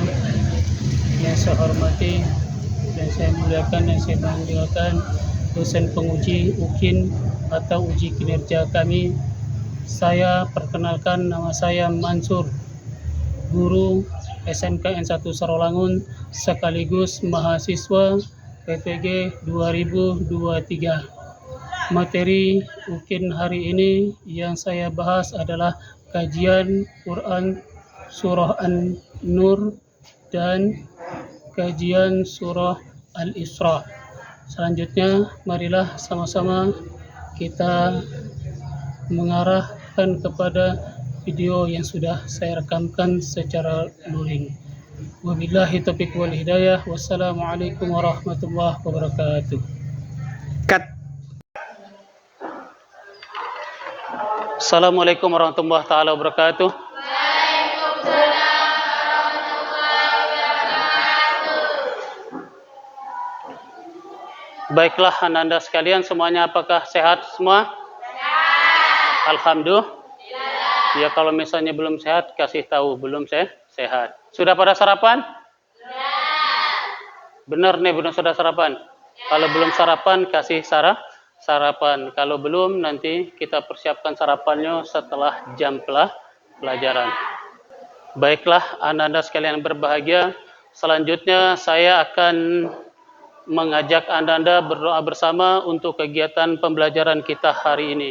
wabarakatuh. Yang saya hormati dan saya muliakan dan saya banggakan dosen penguji UKIN atau uji kinerja kami. Saya perkenalkan, nama saya Mansur, guru SMK N1 Sarolangun sekaligus mahasiswa PPG 2023. Materi UKIN hari ini yang saya bahas adalah kajian Quran Surah An-Nur dan kajian Surah Al-Isra. Selanjutnya, marilah sama-sama kita mengarahkan kepada video yang sudah saya rekamkan secara luring. Wabillahi taufiq wal hidayah. Wassalamualaikum warahmatullahi wabarakatuh. Assalamualaikum warahmatullahi taala wabarakatuh. Baiklah anak-anak sekalian, semuanya apakah sehat semua? Sehat. Alhamdulillah. Ya, kalau misalnya belum sehat, kasih tahu belum sehat. Sudah pada sarapan? Benar nih, belum sudah sarapan. Kalau belum sarapan, kasih sarapan. Kalau belum, nanti kita persiapkan sarapannya setelah jam pelajaran. Baiklah anak-anak sekalian berbahagia, selanjutnya saya akan mengajak anda berdoa bersama untuk kegiatan pembelajaran kita hari ini.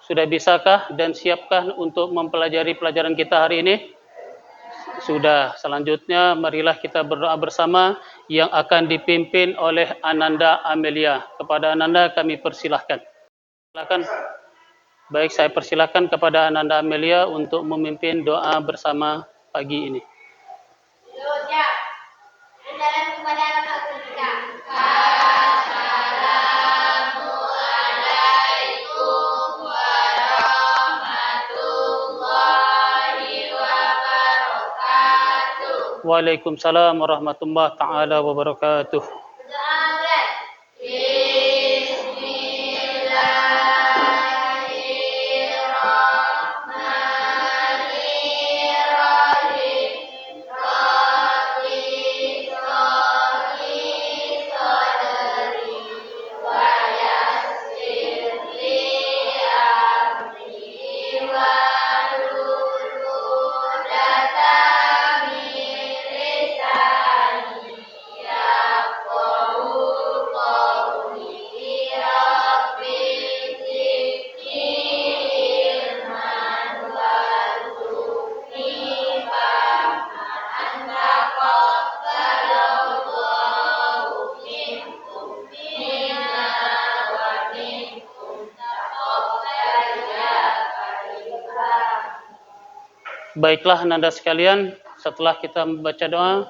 Sudah bisakah dan siapkah untuk mempelajari pelajaran kita hari ini? Sudah. Selanjutnya marilah kita berdoa bersama yang akan dipimpin oleh Ananda Amelia. Kepada Ananda kami persilahkan. Silakan. Baik, saya persilahkan kepada Ananda Amelia untuk memimpin doa bersama pagi ini. Waalaikumsalam warahmatullahi taala wabarakatuh. Baiklah anak-anak sekalian, setelah kita membaca doa,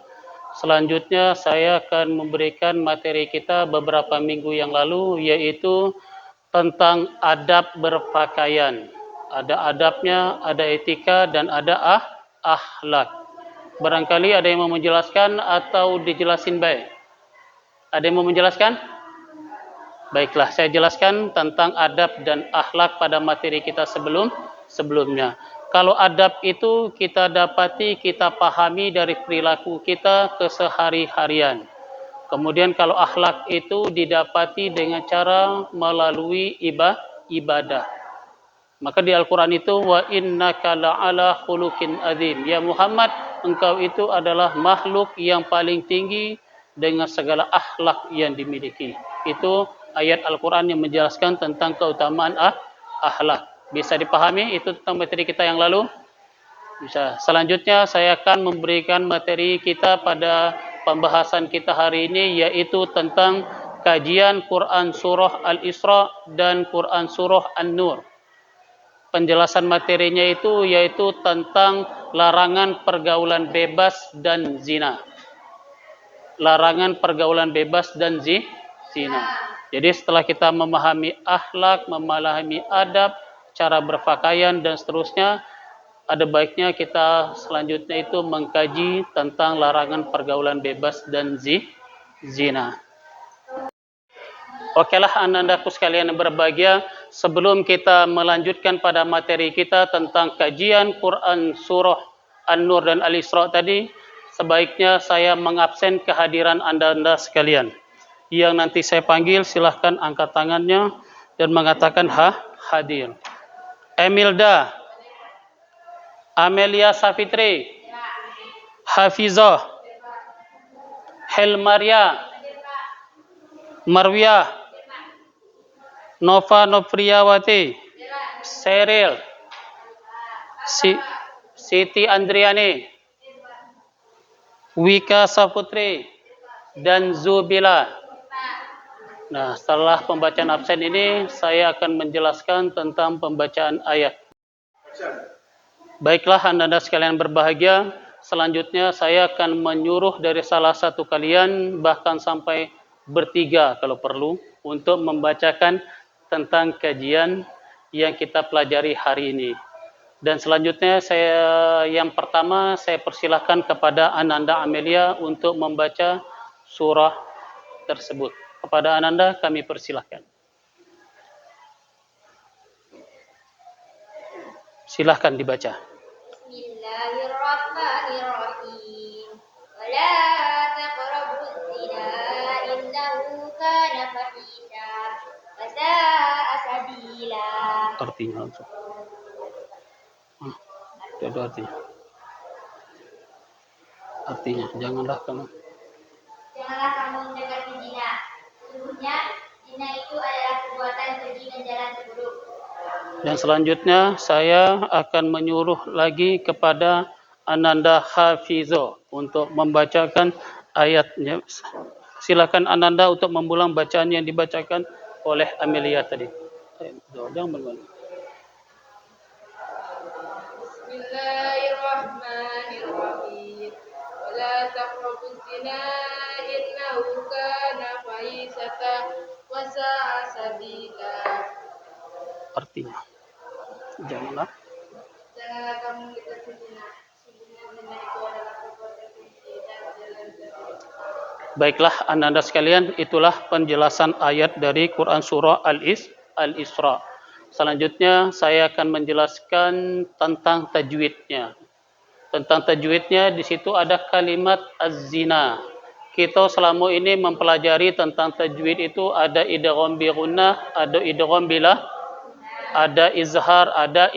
selanjutnya saya akan memberikan materi kita beberapa minggu yang lalu, yaitu tentang adab berpakaian. Ada adabnya, ada etika, dan ada akhlak. Barangkali ada yang mau menjelaskan atau dijelasin baik? Ada yang mau menjelaskan? Baiklah, saya jelaskan tentang adab dan akhlak pada materi kita sebelumnya. Kalau adab itu kita dapati, kita pahami dari perilaku kita kesehari-harian. Kemudian kalau akhlak itu didapati dengan cara melalui ibadah. Maka di Al-Quran itu, wa innaka la'ala khuluqin adzim. Ya Muhammad, engkau itu adalah makhluk yang paling tinggi dengan segala akhlak yang dimiliki. Itu ayat Al-Quran yang menjelaskan tentang keutamaan akhlak. Bisa dipahami itu tentang materi kita yang lalu? Bisa. Selanjutnya saya akan memberikan materi kita pada pembahasan kita hari ini, yaitu tentang kajian Quran Surah Al-Isra dan Quran Surah An-Nur. Penjelasan materinya itu yaitu tentang larangan pergaulan bebas dan zina. Larangan pergaulan bebas dan zina. Jadi setelah kita memahami akhlak, memahami adab, cara berpakaian dan seterusnya, ada baiknya kita selanjutnya itu mengkaji tentang larangan pergaulan bebas dan zina. Okelah anak-anakku sekalian yang berbahagia, sebelum kita melanjutkan pada materi kita tentang kajian Quran Surah An-Nur dan Al-Isra tadi, sebaiknya saya mengabsen kehadiran Anda sekalian. Yang nanti saya panggil silahkan angkat tangannya dan mengatakan hadir. Emilda, Amelia Safitri, Hafizah, Helmaria, Marwiyah, Nova Novriyawati, Seril, Siti Andriani, Wika Saputri, dan Zubila. Nah, setelah pembacaan absen ini, saya akan menjelaskan tentang pembacaan ayat. Baiklah, anda sekalian berbahagia. Selanjutnya, saya akan menyuruh dari salah satu kalian, bahkan sampai bertiga kalau perlu, untuk membacakan tentang kajian yang kita pelajari hari ini. Dan selanjutnya, yang pertama, saya persilahkan kepada Ananda Amelia untuk membaca surah tersebut. Kepada Ananda, kami persilahkan. Silahkan dibaca. Bismillahirrahmanirrahim. Wala taqrabuz zina innahu kana fahisha wa sa'a sabila. Artinya langsung. Itu artinya. Artinya, janganlah kamu mendekati zina. Sesungguhnya zina itu adalah perbuatan keji dan jalan terburuk. Dan selanjutnya saya akan menyuruh lagi kepada Ananda Hafizo untuk membacakan ayatnya. Silakan Ananda untuk mengulang bacaan yang dibacakan oleh Amelia tadi. Bismillahirrahmanirrahim. Wala taqrabuz zina innahu kana fahishatan wa sa'a sabila. Artinya, janganlah kamu mendekati zina. Sesungguhnya zina itu adalah perbuatan keji dan jalan terburuk. Baiklah, Ananda sekalian, itulah penjelasan ayat dari Quran Surah Al-Isra. Selanjutnya, saya akan menjelaskan tentang tajwidnya. Tentang tajwidnya, di situ ada kalimat az-zina. Kita selama ini mempelajari tentang tajwid itu ada idgham bi gunnah, ada idgham bila, ada izhar, ada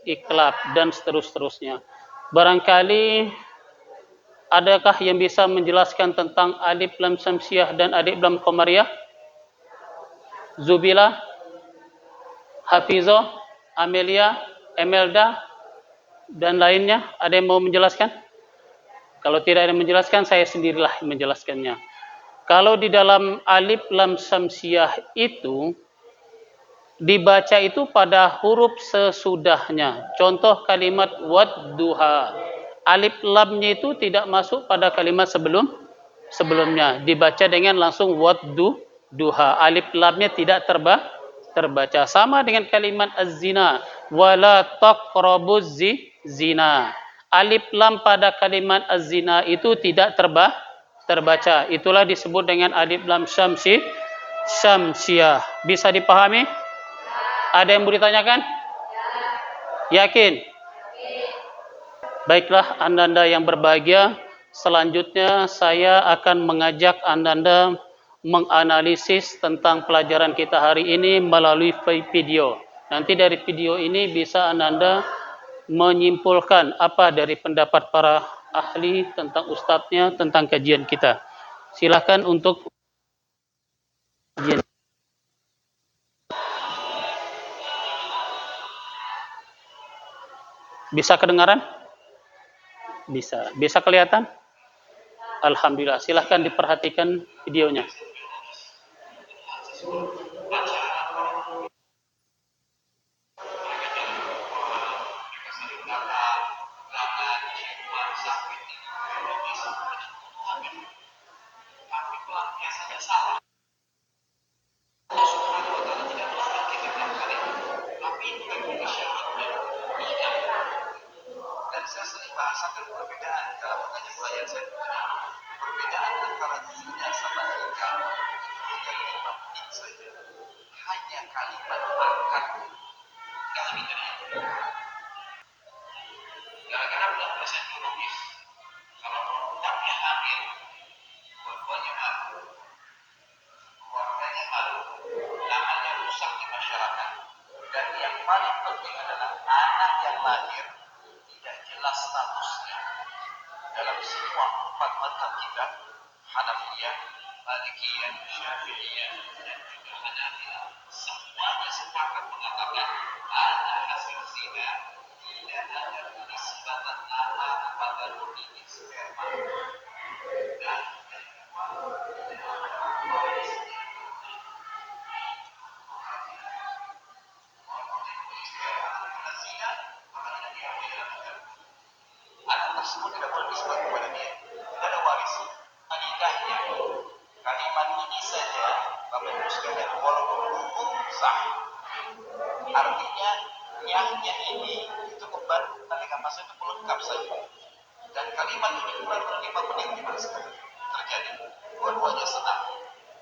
iklab, dan seterusnya. Barangkali adakah yang bisa menjelaskan tentang alif lam syamsiah dan alif lam qamariyah? Zubila, Hafizo, Amelia, Emelda, dan lainnya, ada yang mau menjelaskan? Kalau tidak ada yang menjelaskan, saya sendirilah yang menjelaskannya. Kalau di dalam alif lam syamsiah itu dibaca itu pada huruf sesudahnya. Contoh kalimat wadduha. Alif lamnya itu tidak masuk pada kalimat sebelumnya. Dibaca dengan langsung wadduha. Alif lamnya tidak terbaca. Sama dengan kalimat az-zina. Wala taqrabuz zina. Alif lam pada kalimat az-zina itu tidak terbaca. Itulah disebut dengan alif lam syamsiah. Bisa dipahami? Ada yang mau ditanyakan? Yakin? Baiklah, Anda yang berbahagia, selanjutnya saya akan mengajak Anda menganalisis tentang pelajaran kita hari ini melalui video. Nanti dari video ini bisa Anda menyimpulkan apa dari pendapat para ahli tentang ustadznya, tentang kajian kita. Silakan untuk kajian. Bisa kedengaran? Bisa kelihatan? Alhamdulillah. Silahkan diperhatikan videonya. Saya sering bahasakan perbedaan dalam mengajar pelajar saya. Perbedaan antara zina sama nikah. paling penting adalah anak yang lahir tidak jelas statusnya dalam semua 4 mazhab kita, Hanafiyah, Malikiyah, Syafi'iyah, dan juga Hanafilah. Semuanya sepakat mengatakan anak hasil zina tidak ada penisbatan nama kepada pemilik sperma. Dan anak tersebut tidak boleh nisbat kepada dia, tidak ada waris. Nikahnya kalimat ini saja, Bapak Ibu sekalian, walaupun hukum sah, artinya nyahnya ini itu kembali ketika masa itu pelengkap saja. Dan kalimat ini kurang dari 5 menit terjadi. Dua-duanya senang.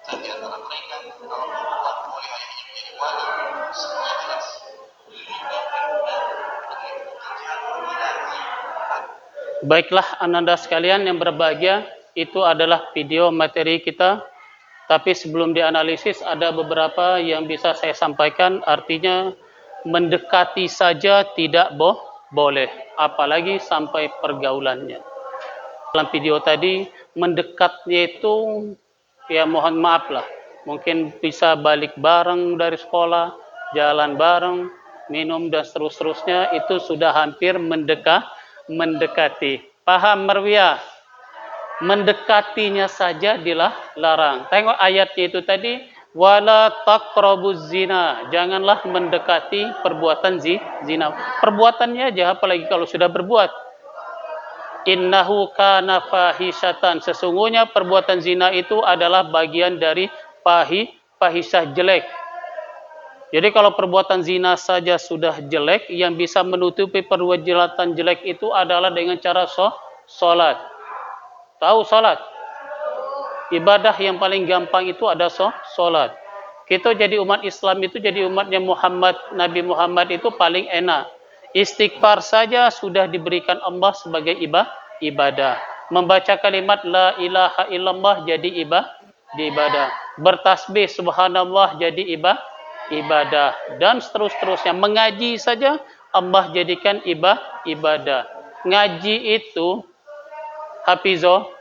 Dan di antara mereka, kalau perempuan boleh ayahnya menjadi wali, semuanya jelas. Baiklah Ananda sekalian yang berbahagia, itu adalah video materi kita. Tapi sebelum dianalisis ada beberapa yang bisa saya sampaikan, artinya mendekati saja tidak boleh, apalagi sampai pergaulannya. Dalam video tadi, mendekatnya itu, ya mohon maaf lah, mungkin bisa balik bareng dari sekolah, jalan bareng, minum dan seterusnya, itu sudah hampir mendekati. Paham Marwiyah? Mendekatinya saja dilarang. Tengok ayatnya itu tadi, wala taqrabuz zina, janganlah mendekati perbuatan zina. Perbuatannya aja, apalagi kalau sudah berbuat. Innahu kana fahisyatan, sesungguhnya perbuatan zina itu adalah bagian dari fahisyah jelek. Jadi kalau perbuatan zina saja sudah jelek, yang bisa menutupi perbuatan jelek itu adalah dengan cara sholat. Tahu sholat? Ibadah yang paling gampang itu ada sholat. Kita jadi umat Islam itu, jadi umatnya Nabi Muhammad itu paling enak. Istighfar saja sudah diberikan Allah sebagai ibadah. Membaca kalimat la ilaha illallah jadi ibadah. Bertasbih subhanallah jadi ibadah. Dan seterusnya. Mengaji saja Allah jadikan ibadah. Ngaji itu, Hafizo,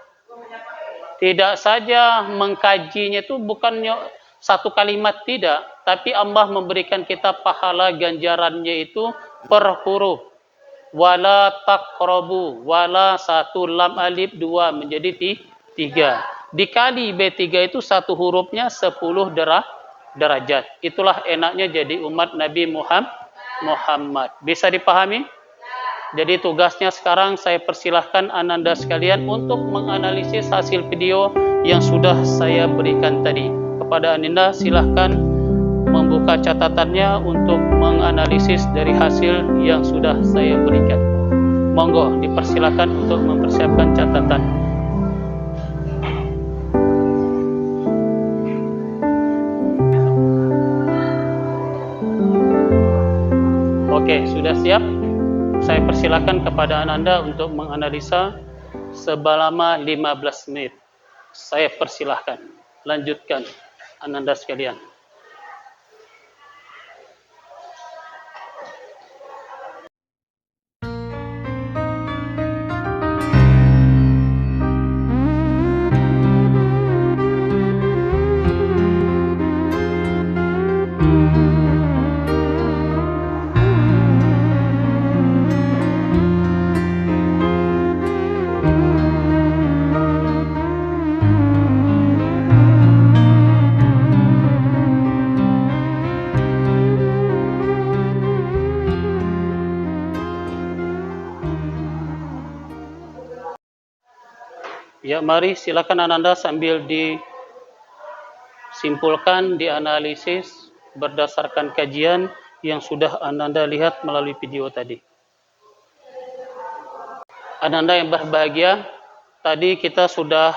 tidak saja mengkajinya itu bukannya satu kalimat, tidak. Tapi Allah memberikan kita pahala ganjarannya itu per huruf. Wala taqrabu, wala 1 lam alif 2 menjadi 3. Dikali B3 itu satu hurufnya 10 derajat. Itulah enaknya jadi umat Nabi Muhammad. Bisa dipahami? Jadi tugasnya sekarang saya persilahkan Ananda sekalian untuk menganalisis hasil video yang sudah saya berikan tadi. Kepada Ananda silahkan membuka catatannya untuk menganalisis dari hasil yang sudah saya berikan. Monggo dipersilahkan untuk mempersiapkan catatan. Oke, sudah siap? Saya persilakan kepada Ananda untuk menganalisa selama 15 menit. Saya persilahkan. Lanjutkan Ananda sekalian. Ya, mari silakan Ananda sambil disimpulkan, dianalisis berdasarkan kajian yang sudah Ananda lihat melalui video tadi. Ananda yang berbahagia, tadi kita sudah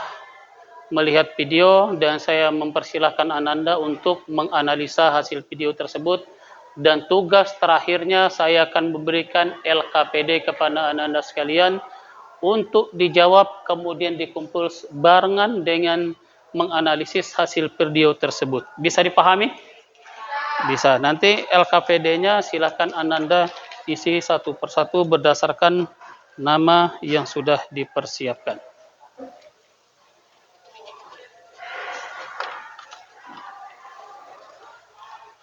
melihat video dan saya mempersilahkan Ananda untuk menganalisa hasil video tersebut, dan tugas terakhirnya saya akan memberikan LKPD kepada Ananda sekalian untuk dijawab, kemudian dikumpul barengan dengan menganalisis hasil video tersebut. Bisa dipahami? Bisa. Nanti LKPD-nya silahkan Ananda isi satu persatu berdasarkan nama yang sudah dipersiapkan.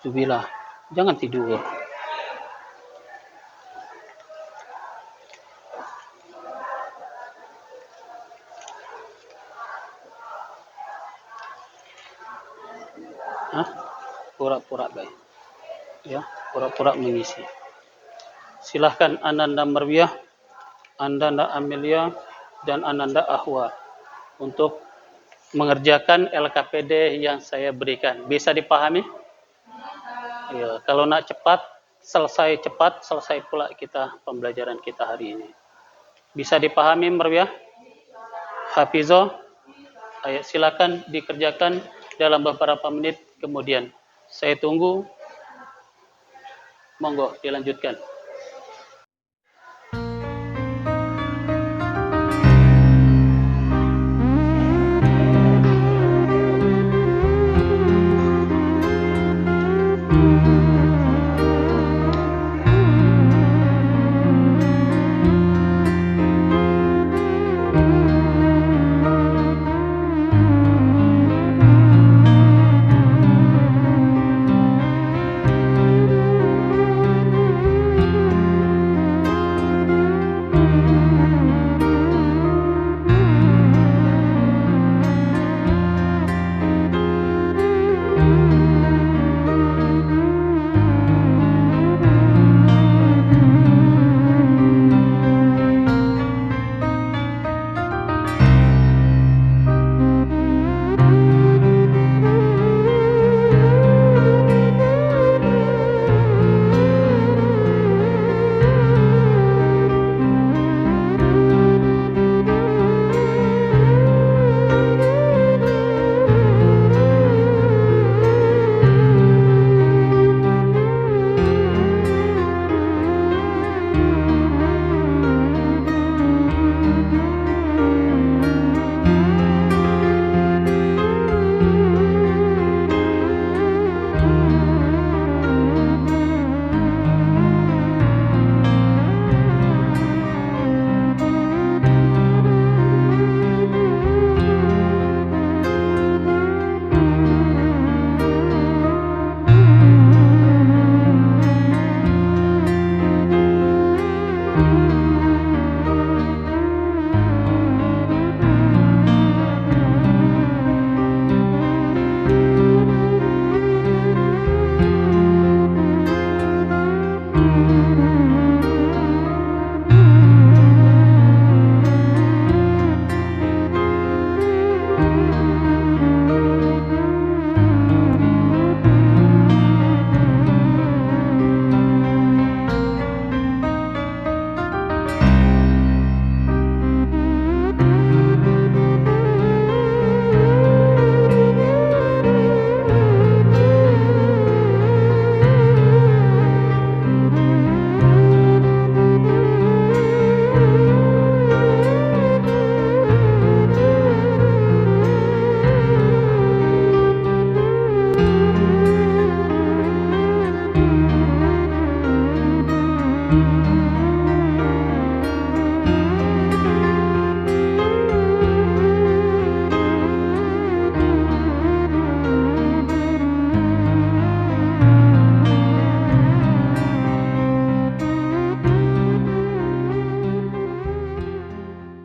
Tubilah, jangan tidur. Hah? Pura-pura baik. Ya, pura-pura mengisi. Silahkan Ananda Marwiyah, Ananda Amelia, dan Ananda Ahwa untuk mengerjakan LKPD yang saya berikan. Bisa dipahami? Ya, kalau nak cepat, selesai pula kita pembelajaran kita hari ini. Bisa dipahami Marwiyah? Hafizo? Ayo silakan dikerjakan dalam beberapa menit kemudian. Saya tunggu. Monggo dilanjutkan.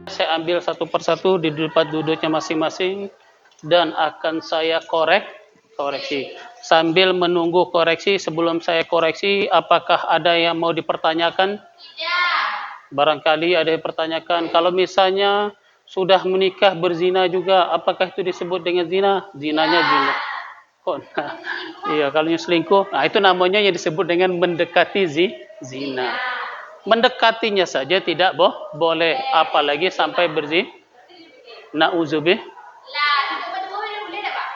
Saya ambil satu persatu di tempat duduknya masing-masing dan akan saya koreksi. Sambil menunggu koreksi, sebelum saya koreksi, apakah ada yang mau dipertanyakan? Barangkali ada yang dipertanyakan, kalau misalnya sudah menikah berzina juga, apakah itu disebut dengan zina? Zinanya zina. Iya, kalau yang selingkuh, nah itu namanya yang disebut dengan mendekati zina. Mendekatinya saja tidak boleh, apalagi sampai berzina. Nauzubillah.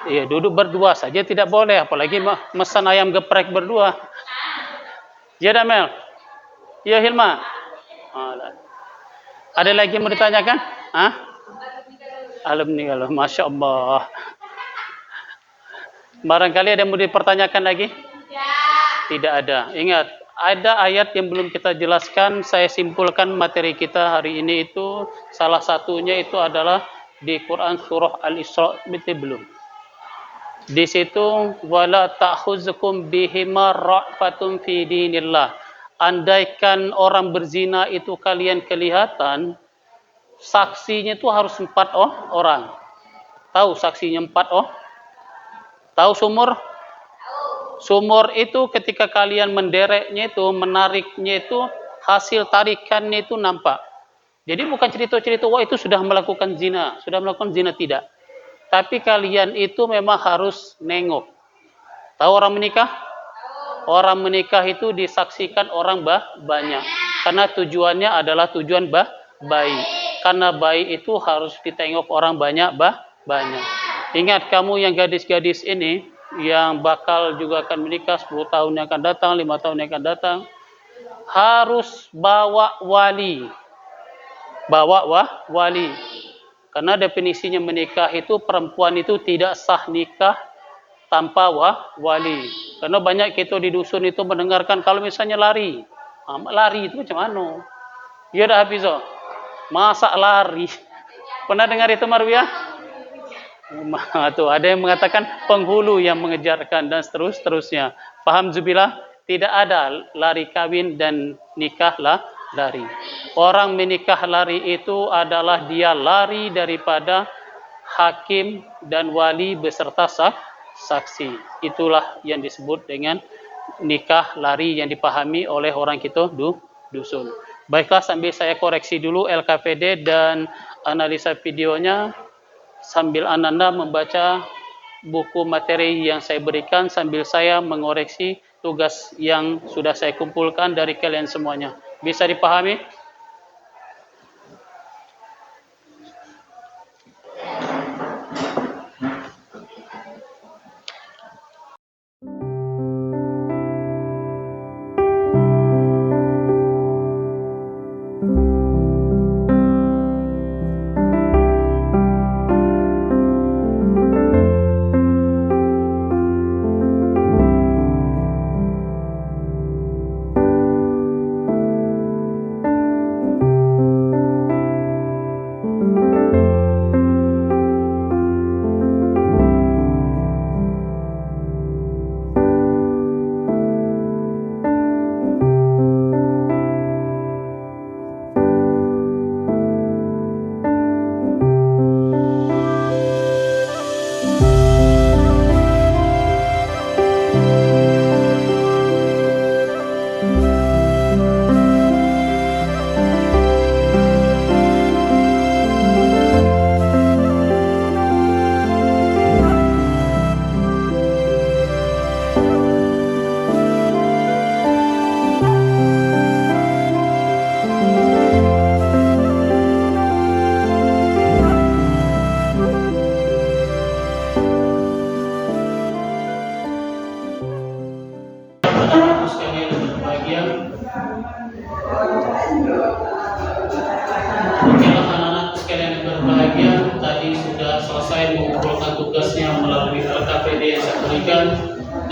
Iya, duduk berdua saja tidak boleh, apalagi mesan ayam geprek berdua. Ya Damel. Ya Hilma. Ada lagi yang mau ditanyakan? Hah? Alhamdulillah, Masya Allah. Barangkali ada yang mau dipertanyakan lagi? Tidak ada. Ingat, ada ayat yang belum kita jelaskan. Saya simpulkan materi kita hari ini itu salah satunya itu adalah di Quran surah Al-Isra, belum. Di situ wala ta'khuzukum bihima ra'fatun fi dinillah. Andaikan orang berzina itu kalian kelihatan, saksinya itu harus 4 orang. Tahu saksinya 4 Tahu sumur? Sumur itu ketika kalian mendereknya itu, menariknya itu, hasil tarikannya itu nampak. Jadi bukan cerita-cerita, wah itu sudah melakukan zina. Sudah melakukan zina, tidak. Tapi kalian itu memang harus nengok. Tahu orang menikah? Orang menikah itu disaksikan orang banyak. Karena tujuannya adalah tujuan baik. Karena baik itu harus ditengok orang banyak. Ingat kamu yang gadis-gadis ini, yang bakal juga akan menikah 10 tahun yang akan datang, 5 tahun yang akan datang, harus bawa wali. Wali. Karena definisinya menikah itu, perempuan itu tidak sah nikah tanpa wali. Karena banyak kita di dusun itu mendengarkan kalau misalnya lari. Lari itu macam mana? Ya dah Hafizoh. Masa lari? Pernah dengar itu Marwiyah? Tuh, ada yang mengatakan penghulu yang mengejarkan dan seterusnya. Paham Zubilah? Tidak ada lari kawin dan nikah lari. Orang menikah lari itu adalah dia lari daripada hakim dan wali beserta saksi. Itulah yang disebut dengan nikah lari yang dipahami oleh orang kita dusun. Baiklah, sambil saya koreksi dulu LKPD dan analisa videonya, sambil Anda membaca buku materi yang saya berikan, sambil saya mengoreksi tugas yang sudah saya kumpulkan dari kalian semuanya. Bisa dipahami?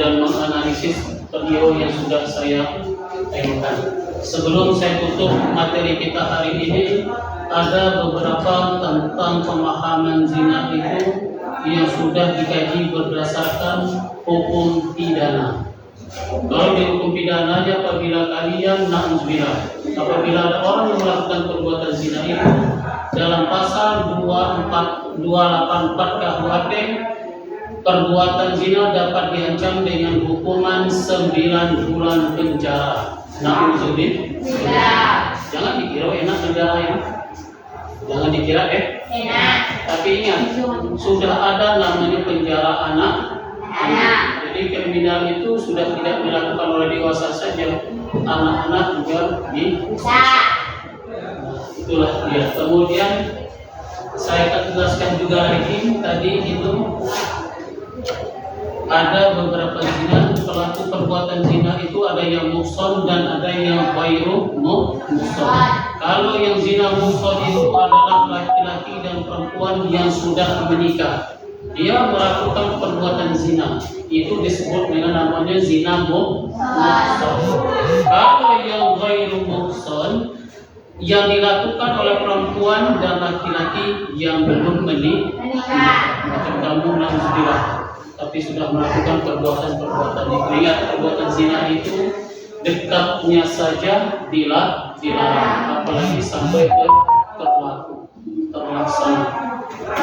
Dan menganalisis video yang sudah saya tayangkan. Sebelum saya tutup materi kita hari ini, ada beberapa tentang pemahaman zina itu yang sudah dikaji berdasarkan hukum pidana. Kalau di hukum pidananya, apabila kalian na'udzubillah, apabila ada orang yang melakukan perbuatan zina itu, dalam pasal 284 KUHP, perbuatan zina dapat diancam dengan hukuman 9 bulan penjara. Na'udzubillah. Jangan dikira enak negara ya. Jangan dikira enak. Tapi ingat, sudah ada namanya penjara anak. Jadi kriminal itu sudah tidak dilakukan oleh dewasa saja, anak-anak juga bisa. Itulah dia. Kemudian saya akan tegaskan juga lagi tadi itu, ada beberapa zina, pelaku perbuatan zina itu ada yang muhsan dan ada yang ghairu muhsan. Kalau yang zina muhsan itu adalah laki-laki dan perempuan yang sudah menikah. dia melakukan perbuatan zina, itu disebut dengan namanya zina muhsan. Kalau yang ghairu muhsan, yang dilakukan oleh perempuan dan laki-laki yang belum menikah, macam kamu naudzubillah, tapi sudah melakukan perbuatan-perbuatan itu. Ingat, perbuatan zina itu dekatnya saja dilarang, apalagi sampai ke terlaksana.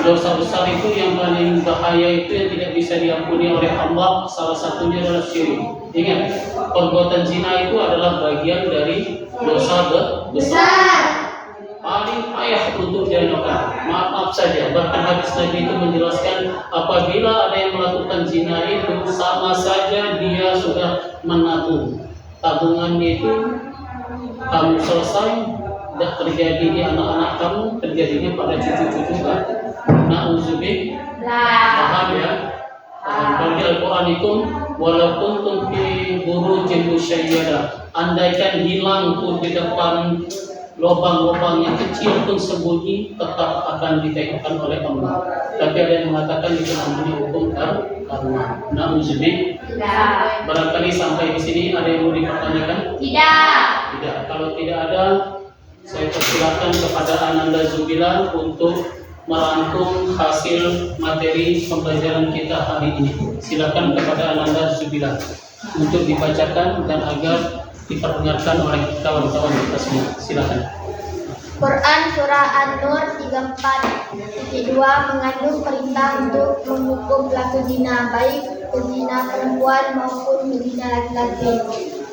Dosa besar itu yang paling bahaya, itu yang tidak bisa diampuni oleh Allah, salah satunya adalah syirik. Ingat, perbuatan zina itu adalah bagian dari dosa besar, paling payah untuk dilakukan. Maaf saja, bahkan hadis Nabi itu menjelaskan apabila ada yang melakukan zina itu sama saja dia sudah menabung. Tabungan itu kamu selesai, tidak terjadi di anak-anak kamu, terjadinya pada cucu-cucu kan. Na'udzubillah. Paham ya? Kalau di Al-Quran itu walaupun fi burujin musyayyadah, andaikan hilang pun di depan lubang-lubang yang kecil pun sembunyi, tetap akan ditegakkan oleh Allah. Tapi ada yang mengatakan itu namanya hukum karma. Na'udzubillah. Barangkali sampai di sini ada yang mau dipertanyakan? Tidak. Kalau tidak ada, saya persilakan kepada Ananda Zubila untuk merangkum hasil materi pembelajaran kita hari ini. Silakan kepada Ananda Zubila untuk dibacakan dan agar diperdengarkan oleh kawan-kawan kita semua. Silakan. Quran Surah An-Nur 34:2 mengandung perintah untuk menghukum pelaku zina, baik pezina perempuan maupun pezina laki-laki.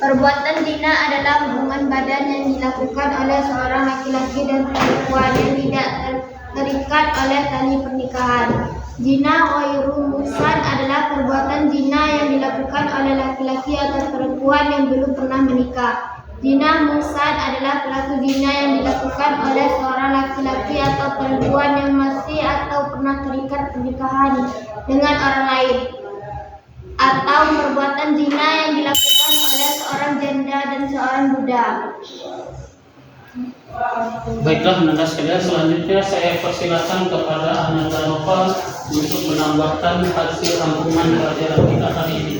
Perbuatan zina adalah hubungan badan yang dilakukan oleh seorang laki-laki dan perempuan yang tidak terikat oleh tali pernikahan. Zina ghairu muhsan adalah perbuatan zina yang dilakukan oleh laki-laki atau perempuan yang belum pernah menikah. Zina muhsan adalah pelaku zina yang dilakukan oleh seorang laki-laki atau perempuan yang masih atau pernah terikat pernikahan dengan orang lain, atau perbuatan zina yang dilakukan oleh seorang janda dan seorang budak. Baiklah, Ananda sekalian, selanjutnya saya persilakan kepada Ananda Nova untuk menambahkan hasil rangkuman pelajaran kita hari ini.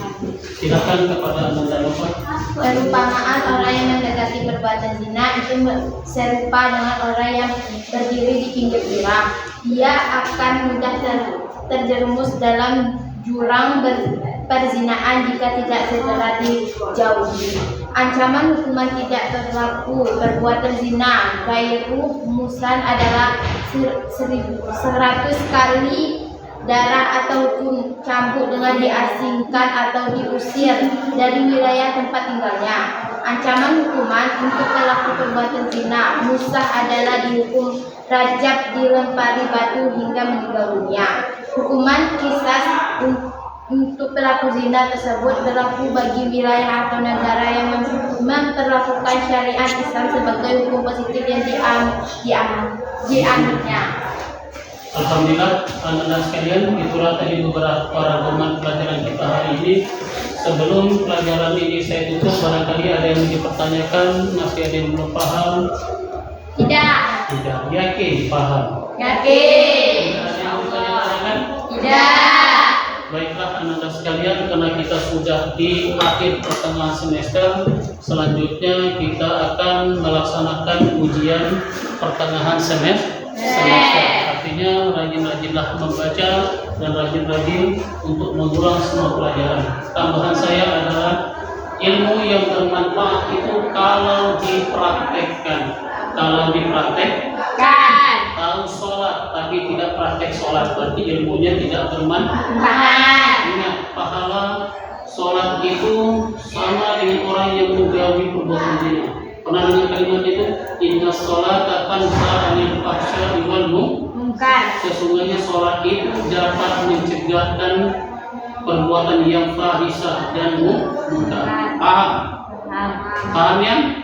Silakan kepada Ananda Nova. Perumpamaan orang yang mendekati perbuatan zina itu serupa dengan orang yang berdiri di pinggir jurang. Dia akan mudah terjerumus dalam jurang perzinaan jika tidak segera dijauhi. Ancaman hukuman tidak berlaku. Perbuatan zina ghairu muhsan adalah 100 kali darah ataupun cambuk dengan diasingkan atau diusir dari wilayah tempat tinggalnya. Ancaman hukuman untuk pelaku perbuatan zina muhsan adalah dihukum rajab, dilempari batu hingga meninggal dunia. Hukuman kisas untuk pelaku zina tersebut berlaku bagi wilayah atau negara yang memperlakukan syariat Islam sebagai hukum positif yang dianutnya. Alhamdulillah, Anda sekalian, itulah tadi beberapa rangkuman pelajaran kita hari ini. Sebelum pelajaran ini saya tutup, barangkali ada yang dipertanyakan, masih ada yang belum paham? Tidak. Yakin paham? Yakin. Tidak ada yang ditanyakan? Tidak. Baiklah, Anda sekalian, karena kita sudah di akhir pertengahan semester, selanjutnya kita akan melaksanakan ujian pertengahan semester. Artinya rajin-rajinlah membaca dan rajin-rajin untuk mengulang semua pelajaran. Tambahan saya adalah ilmu yang bermanfaat itu kalau dipraktekkan. Tahu sholat tapi tidak praktek sholat, berarti ilmunya tidak bermanfaat. Ingat, pahala sholat itu sama dengan orang yang menjauhi perbuatan zina. Pernah dengar kalimat itu? Inna sholata tanha 'anil fahsya'i wal munkar. Sesungguhnya sholat itu dapat mencegahkan perbuatan yang fahisah dan munkar. Paham ya?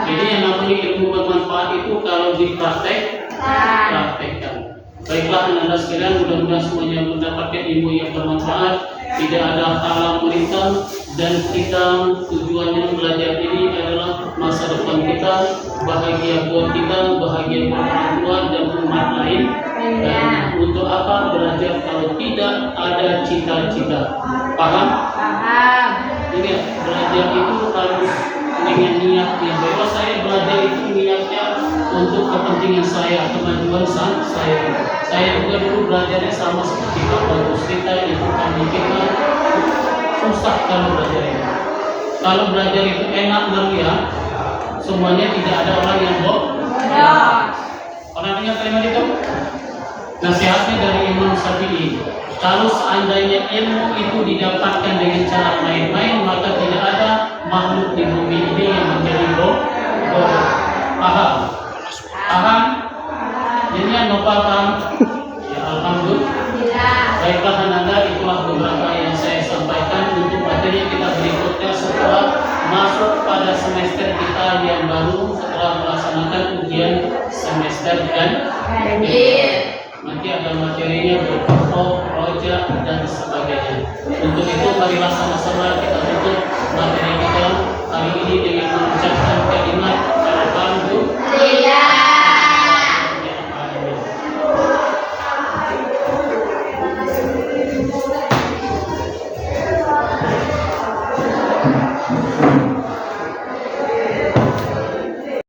Jadi yang namanya ilmu bermanfaat itu kalau dipraktekkan. Baiklah, Anda sekalian, mudah-mudahan semuanya mendapatkan ilmu yang bermanfaat, tidak ada halang melintang, dan kita tujuannya belajar ini adalah masa depan kita, bahagia buat kita, bahagia buat orang tua dan umat lain. Dan untuk apa belajar kalau tidak ada cita-cita. Paham? Paham. Jadi belajar itu harus dengan niat yang baik. Oh, saya belajar itu niatnya untuk kepentingan saya, kemajuan saya. Saya juga dulu belajarnya sama seperti Bapak Gus kita, Ibu kami kita. Susah kalau belajar itu. Kalau belajar itu enak meriah, semuanya tidak ada orang yang bohong. Pernah dengar kalimat itu? Nasihatnya dari Imam Syafi'i. Kalau seandainya ilmu itu didapatkan dengan cara main-main, maka tidak ada makhluk di bumi ini yang menjadi bohong. Paham? Paham? Jadi no paham? Ya alhamdulillah. Baiklah Ananda, itulah beberapa yang saya sampaikan untuk materi kita berikutnya setelah masuk pada semester kita yang baru, setelah melaksanakan ujian semester dan nanti ada materinya berpokok, rojak dan sebagainya. Untuk itu marilah sama-sama kita tutup materi